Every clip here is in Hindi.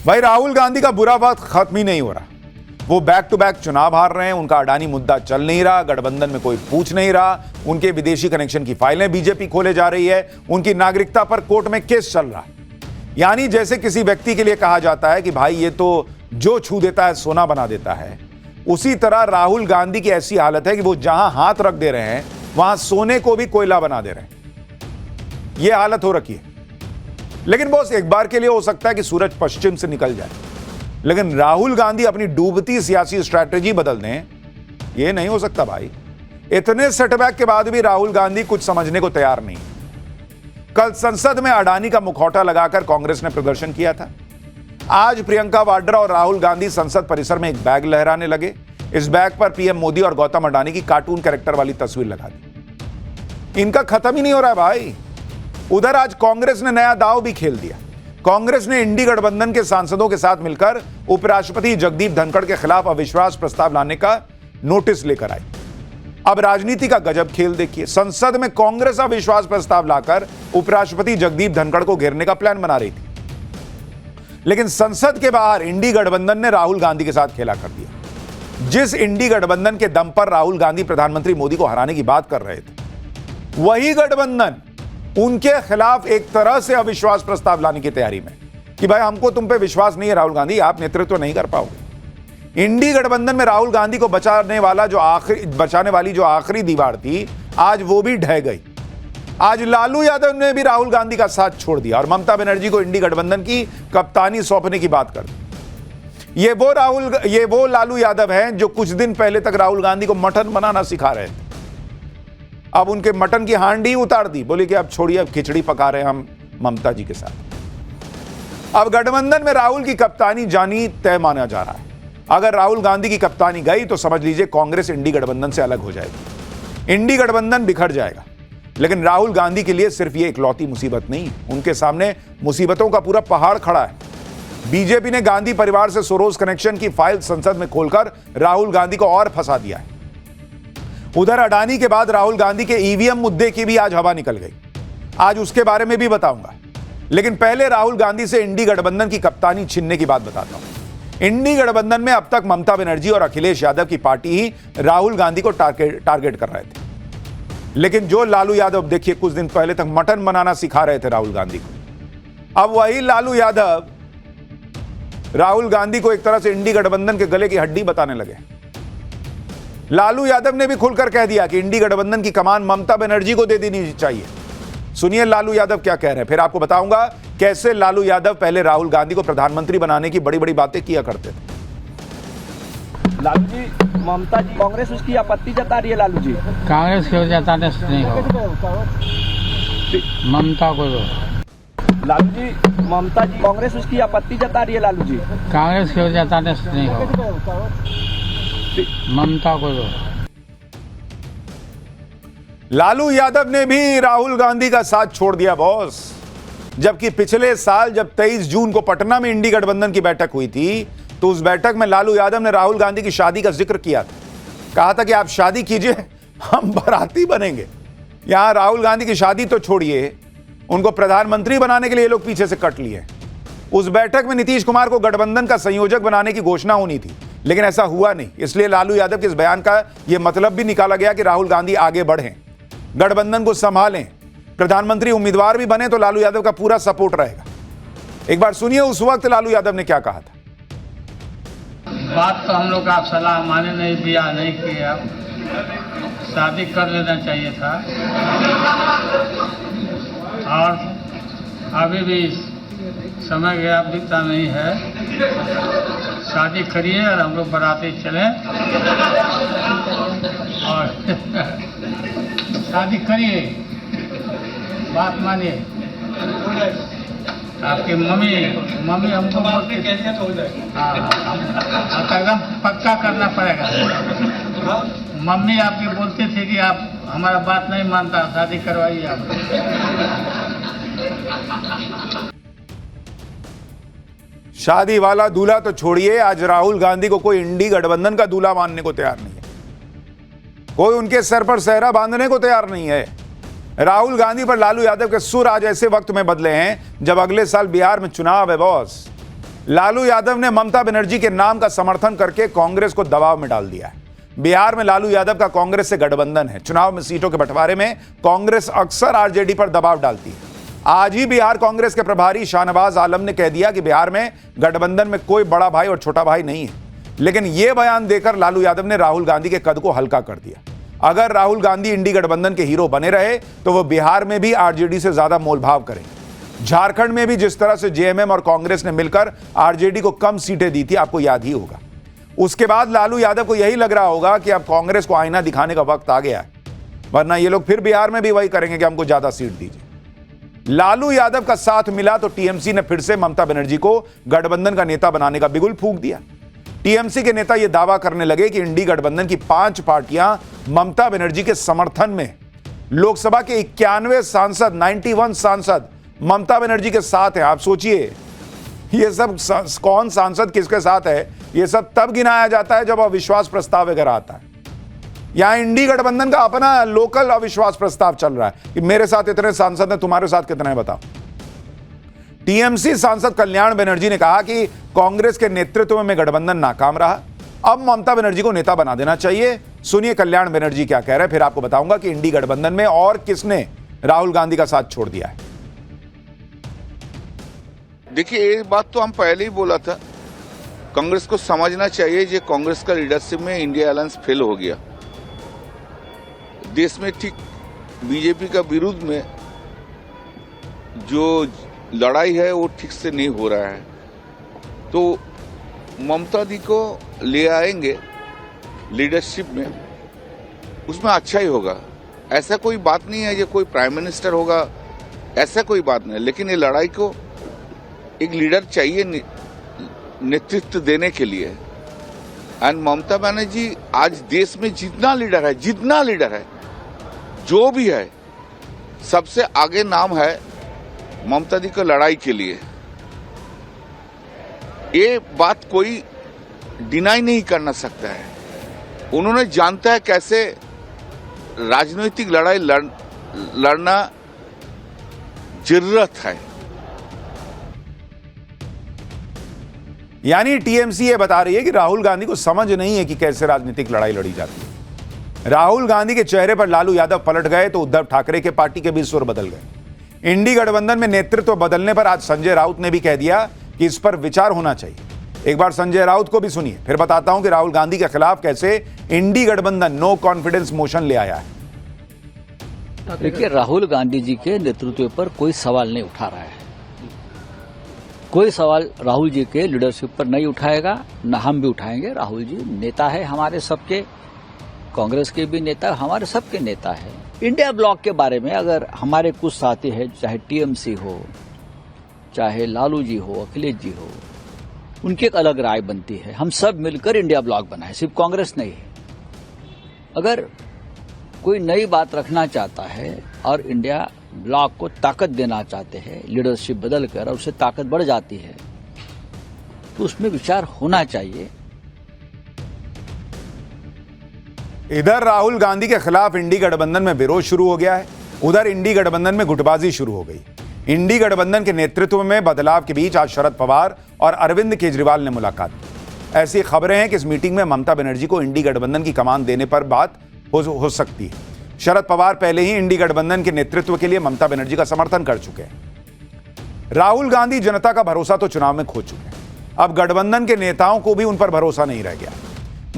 भाई राहुल गांधी का बुरा वक्त खत्म ही नहीं हो रहा। वो बैक टू बैक चुनाव हार रहे हैं, उनका अडानी मुद्दा चल नहीं रहा, गठबंधन में कोई पूछ नहीं रहा, उनके विदेशी कनेक्शन की फाइलें बीजेपी खोले जा रही है, उनकी नागरिकता पर कोर्ट में केस चल रहा है। यानी जैसे किसी व्यक्ति के लिए कहा जाता है कि भाई ये तो जो छू देता है सोना बना देता है, उसी तरह राहुल गांधी की ऐसी हालत है कि वो जहां हाथ रख दे रहे हैं वहां सोने को भी कोयला बना दे रहे हैं। ये हालत हो रखी है। लेकिन बॉस एक बार के लिए हो सकता है कि सूरज पश्चिम से निकल जाए, लेकिन राहुल गांधी अपनी डूबती सियासी स्ट्रैटेजी बदल दें, यह नहीं हो सकता भाई। इतने सेटबैक के बाद भी राहुल गांधी कुछ समझने को तैयार नहीं। कल संसद में अडानी का मुखौटा लगाकर कांग्रेस ने प्रदर्शन किया था। आज प्रियंका वाड्रा और राहुल गांधी संसद परिसर में एक बैग लहराने लगे। इस बैग पर पीएम मोदी और गौतम अडानी की कार्टून कैरेक्टर वाली तस्वीर लगा दी। इनका खत्म ही नहीं हो रहा है भाई। उधर आज कांग्रेस ने नया दांव भी खेल दिया। कांग्रेस ने इंडी गठबंधन के सांसदों के साथ मिलकर उपराष्ट्रपति जगदीप धनखड़ के खिलाफ अविश्वास प्रस्ताव लाने का नोटिस लेकर आई। अब राजनीति का गजब खेल देखिए। संसद में कांग्रेस अविश्वास प्रस्ताव लाकर उपराष्ट्रपति जगदीप धनखड़ को घेरने का प्लान बना रही थी, लेकिन संसद के बाहर इंडी गठबंधन ने राहुल गांधी के साथ खेला कर दिया। जिस इंडी गठबंधन के दम पर राहुल गांधी प्रधानमंत्री मोदी को हराने की बात कर रहे थे, वही गठबंधन उनके खिलाफ एक तरह से अविश्वास प्रस्ताव लाने की तैयारी में कि भाई हमको तुम पे विश्वास नहीं है राहुल गांधी, आप नेतृत्व नहीं कर पाओगे। इंडी गठबंधन में राहुल गांधी को बचाने वाली जो आखिरी दीवार थी, आज वो भी ढह गई। आज लालू यादव ने भी राहुल गांधी का साथ छोड़ दिया और ममता बनर्जी को इंडी गठबंधन की कप्तानी सौंपने की बात कर दी। ये वो लालू यादव हैं जो कुछ दिन पहले तक राहुल गांधी को मटन बनाना सिखा रहे थे। अब उनके मटन की हांडी उतार दी, बोले कि अब छोड़िए, अब खिचड़ी पका रहे हैं हम ममता जी के साथ। अब गठबंधन में राहुल की कप्तानी जानी तय माना जा रहा है। अगर राहुल गांधी की कप्तानी गई तो समझ लीजिए कांग्रेस इंडी गठबंधन से अलग हो जाएगी, इंडी गठबंधन बिखर जाएगा। लेकिन राहुल गांधी के लिए सिर्फ ये इकलौती मुसीबत नहीं, उनके सामने मुसीबतों का पूरा पहाड़ खड़ा है। बीजेपी ने गांधी परिवार से सोरोस कनेक्शन की फाइल संसद में खोलकर राहुल गांधी को और फंसा दिया है। उधर अडानी के बाद राहुल गांधी के ईवीएम मुद्दे की भी आज हवा निकल गई। आज उसके बारे में भी बताऊंगा, लेकिन पहले राहुल गांधी से इंडी गठबंधन की कप्तानी छीनने की बात बताता हूं। इंडी गठबंधन में अब तक ममता बनर्जी और अखिलेश यादव की पार्टी ही राहुल गांधी को टारगेट कर रहे थे, लेकिन जो लालू यादव देखिए कुछ दिन पहले तक मटन बनाना सिखा रहे थे राहुल गांधी को, अब वही लालू यादव राहुल गांधी को एक तरह से इंडी गठबंधन के गले की हड्डी बताने लगे। लालू यादव ने भी खुलकर कह दिया कि इंडी गठबंधन की कमान ममता बनर्जी को दे देनी चाहिए। सुनिए लालू यादव क्या कह रहे हैं, फिर आपको बताऊंगा कैसे लालू यादव पहले राहुल गांधी को प्रधानमंत्री बनाने की बड़ी बड़ी बातें किया करते थे। लालू जी, ममता जी, कांग्रेस उसकी आपत्ति जता रही है। लालू जी, कांग्रेस क्यों जताने से नहीं हो, ममता को दो। लालू जी, ममता जी, कांग्रेस उसकी आपत्ति जता रही है। लालू जी, कांग्रेस क्यों जताने से नहीं हो, ममता को दो। लालू यादव ने भी राहुल गांधी का साथ छोड़ दिया बॉस। जबकि पिछले साल जब 23 जून को पटना में इंडी गठबंधन की बैठक हुई थी, तो उस बैठक में लालू यादव ने राहुल गांधी की शादी का जिक्र किया था। कहा था कि आप शादी कीजिए, हम बाराती बनेंगे। यहां राहुल गांधी की शादी तो छोड़िए, उनको प्रधानमंत्री बनाने के लिए लोग पीछे से कट लिए। उस बैठक में नीतीश कुमार को गठबंधन का संयोजक बनाने की घोषणा होनी थी, लेकिन ऐसा हुआ नहीं। इसलिए लालू यादव के इस बयान का यह मतलब भी निकाला गया कि राहुल गांधी आगे बढ़ें, गठबंधन को संभालें, प्रधानमंत्री उम्मीदवार भी बने तो लालू यादव का पूरा सपोर्ट रहेगा। एक बार सुनिए उस वक्त लालू यादव ने क्या कहा था। बात तो हम लोग आप सलाह माने नहीं, दिया नहीं किया, शादी कर लेना चाहिए था। और अभी भी समय गया बीता नहीं है, शादी करिए और हम लोग बाराती चलें और शादी करिए, बात मानिए। आपकी मम्मी हमको बोलती कैसे हो जाए, हाँ एकदम पक्का करना पड़ेगा। मम्मी आपकी बोलती थी कि आप हमारा बात नहीं मानता, शादी करवाइए आप। शादी वाला दूल्हा तो छोड़िए, आज राहुल गांधी को कोई इंडी गठबंधन का दूल्हा मानने को तैयार नहीं है, कोई उनके सर पर सेहरा बांधने को तैयार नहीं है। राहुल गांधी पर लालू यादव के सुर आज ऐसे वक्त में बदले हैं जब अगले साल बिहार में चुनाव है बॉस। लालू यादव ने ममता बनर्जी के नाम का समर्थन करके कांग्रेस को दबाव में डाल दिया है। बिहार में लालू यादव का कांग्रेस से गठबंधन है। चुनाव में सीटों के बंटवारे में कांग्रेस अक्सर आरजेडी पर दबाव डालती है। आज ही बिहार कांग्रेस के प्रभारी शाहनवाज आलम ने कह दिया कि बिहार में गठबंधन में कोई बड़ा भाई और छोटा भाई नहीं है। लेकिन यह बयान देकर लालू यादव ने राहुल गांधी के कद को हल्का कर दिया। अगर राहुल गांधी इंडी गठबंधन के हीरो बने रहे तो वो बिहार में भी आरजेडी से ज्यादा मोलभाव करेंगे। झारखंड में भी जिस तरह से जेएमएम और कांग्रेस ने मिलकर आरजेडी को कम सीटें दी थी, आपको याद ही होगा। उसके बाद लालू यादव को यही लग रहा होगा कि अब कांग्रेस को आईना दिखाने का वक्त आ गया है, वरना ये लोग फिर बिहार में भी वही करेंगे कि हमको ज्यादा सीट दीजिए। लालू यादव का साथ मिला तो टीएमसी ने फिर से ममता बनर्जी को गठबंधन का नेता बनाने का बिगुल फूंक दिया। टीएमसी के नेता यह दावा करने लगे कि इंडी गठबंधन की 5 पार्टियां ममता बनर्जी के समर्थन में, लोकसभा के 91 सांसद, 91 सांसद ममता बनर्जी के साथ हैं। आप सोचिए ये सब कौन सांसद किसके साथ है, ये सब तब गिनाया जाता है जब अविश्वास प्रस्ताव वगैरह आता है। यहां इंडी गठबंधन का अपना लोकल अविश्वास प्रस्ताव चल रहा है कि मेरे साथ इतने सांसद हैं, तुम्हारे साथ कितने हैं बताओ। टीएमसी सांसद कल्याण बनर्जी ने कहा कि कांग्रेस के नेतृत्व में गठबंधन नाकाम रहा, अब ममता बनर्जी को नेता बना देना चाहिए। सुनिए कल्याण बनर्जी क्या कह रहे हैं, फिर आपको बताऊंगा कि इंडी गठबंधन में और किसने राहुल गांधी का साथ छोड़ दिया है। देखिए, ये बात तो हम पहले ही बोला था, कांग्रेस को समझना चाहिए कि कांग्रेस का लीडरशिप में इंडिया अलायंस फेल हो गया। देश में ठीक बीजेपी का विरुद्ध में जो लड़ाई है वो ठीक से नहीं हो रहा है, तो ममता दी को ले आएंगे लीडरशिप में, उसमें अच्छा ही होगा। ऐसा कोई बात नहीं है ये कोई प्राइम मिनिस्टर होगा, ऐसा कोई बात नहीं। लेकिन ये लड़ाई को एक लीडर चाहिए नेतृत्व देने के लिए। एंड ममता बनर्जी आज देश में जितना लीडर है, जो भी है, सबसे आगे नाम है ममता दी को लड़ाई के लिए। ये बात कोई डिनाई नहीं करना सकता है। उन्होंने जानता है कैसे राजनीतिक लड़ाई लड़ना जरूरत है। यानी टीएमसी ये बता रही है कि राहुल गांधी को समझ नहीं है कि कैसे राजनीतिक लड़ाई लड़ी जाती है। राहुल गांधी के चेहरे पर लालू यादव पलट गए तो उद्धव ठाकरे के पार्टी के भी सुर बदल गए। इंडी गठबंधन में नेतृत्व बदलने पर आज संजय राउत ने भी कह दिया कि इस पर विचार होना चाहिए। एक बार संजय राउत को भी सुनिए, फिर बताता हूं कि राहुल गांधी के खिलाफ कैसे इंडी गठबंधन नो कॉन्फिडेंस मोशन ले आया है। देखिए, राहुल गांधी जी के नेतृत्व पर कोई सवाल नहीं उठा रहा है। कोई सवाल राहुल जी के लीडरशिप पर नहीं उठाएगा, न हम भी उठाएंगे। राहुल जी नेता है हमारे सबके, कांग्रेस के भी नेता, हमारे सबके नेता है। इंडिया ब्लॉक के बारे में अगर हमारे कुछ साथी हैं, चाहे टीएमसी हो, चाहे लालू जी हो, अखिलेश जी हो, उनकी एक अलग राय बनती है। हम सब मिलकर इंडिया ब्लॉक बनाए, सिर्फ कांग्रेस नहीं है। अगर कोई नई बात रखना चाहता है और इंडिया ब्लॉक को ताकत देना चाहते हैं, लीडरशिप बदल कर, और उससे ताकत बढ़ जाती है, तो उसमें विचार होना चाहिए। इधर राहुल गांधी के खिलाफ इंडी गठबंधन में विरोध शुरू हो गया है, उधर इंडी गठबंधन में गुटबाजी शुरू हो गई। इंडी गठबंधन के नेतृत्व में बदलाव के बीच आज शरद पवार और अरविंद केजरीवाल ने मुलाकात की। ऐसी खबरें हैं कि इस मीटिंग में ममता बनर्जी को इंडी गठबंधन की कमान देने पर बात हो सकती है। शरद पवार पहले ही इंडी गठबंधन के नेतृत्व के लिए ममता बनर्जी का समर्थन कर चुके हैं। राहुल गांधी जनता का भरोसा तो चुनाव में खो चुके हैं, अब गठबंधन के नेताओं को भी उन पर भरोसा नहीं रह गया।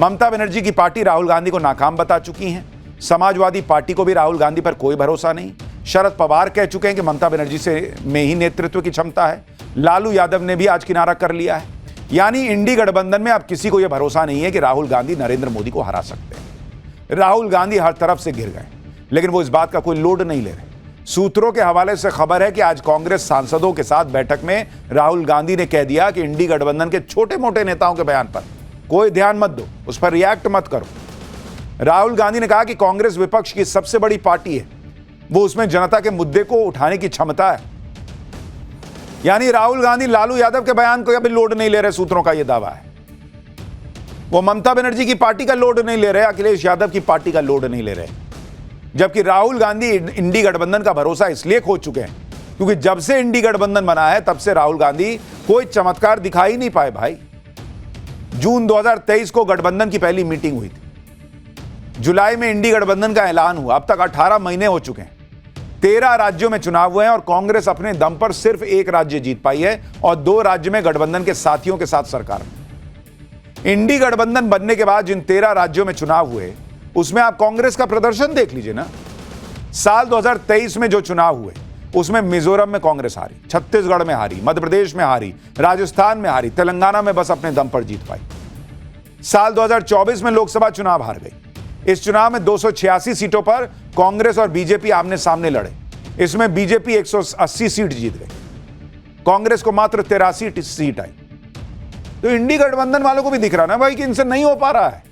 ममता बनर्जी की पार्टी राहुल गांधी को नाकाम बता चुकी है। समाजवादी पार्टी को भी राहुल गांधी पर कोई भरोसा नहीं। शरद पवार कह चुके हैं कि ममता बनर्जी से में ही नेतृत्व की क्षमता है। लालू यादव ने भी आज किनारा कर लिया है। यानी इंडी गठबंधन में अब किसी को यह भरोसा नहीं है कि राहुल गांधी नरेंद्र मोदी को हरा सकते हैं। राहुल गांधी हर तरफ से घिर गए, लेकिन वो इस बात का कोई लोड नहीं ले रहे। सूत्रों के हवाले से खबर है कि आज कांग्रेस सांसदों के साथ बैठक में राहुल गांधी ने कह दिया कि इंडी गठबंधन के छोटे मोटे नेताओं के बयान पर कोई ध्यान मत दो, उस पर रिएक्ट मत करो। राहुल गांधी ने कहा कि कांग्रेस विपक्ष की सबसे बड़ी पार्टी है, वो उसमें जनता के मुद्दे को उठाने की क्षमता है। यानी राहुल गांधी लालू यादव के बयान को अभी लोड नहीं ले रहे, सूत्रों का यह दावा है। वो ममता बनर्जी की पार्टी का लोड नहीं ले रहे, अखिलेश यादव की पार्टी का लोड नहीं ले रहे। जबकि राहुल गांधी इंडी गठबंधन का भरोसा इसलिए खो चुके हैं क्योंकि जब से इंडी गठबंधन बना है तब से राहुल गांधी कोई चमत्कार दिखा ही नहीं पाए भाई। जून 2023 को गठबंधन की पहली मीटिंग हुई थी, जुलाई में इंडी गठबंधन का ऐलान हुआ, अब तक 18 महीने हो चुके हैं, 13 राज्यों में चुनाव हुए हैं और कांग्रेस अपने दम पर सिर्फ 1 राज्य जीत पाई है और 2 राज्य में गठबंधन के साथियों के साथ सरकार में। इंडी गठबंधन बनने के बाद जिन 13 राज्यों में चुनाव हुए उसमें आप कांग्रेस का प्रदर्शन देख लीजिए ना। साल 2023 में जो चुनाव हुए उसमें मिजोरम में कांग्रेस हारी, छत्तीसगढ़ में हारी, मध्य प्रदेश में हारी, राजस्थान में हारी, तेलंगाना में बस अपने दम पर जीत पाई। साल 2024 में लोकसभा चुनाव हार गई। इस चुनाव में 286 सीटों पर कांग्रेस और बीजेपी आमने सामने लड़े। इसमें बीजेपी 180 सीट जीत गई, कांग्रेस को मात्र 83 सीट आई। तो इंडी गठबंधन वालों को भी दिख रहा ना भाई कि इनसे नहीं हो पा रहा है।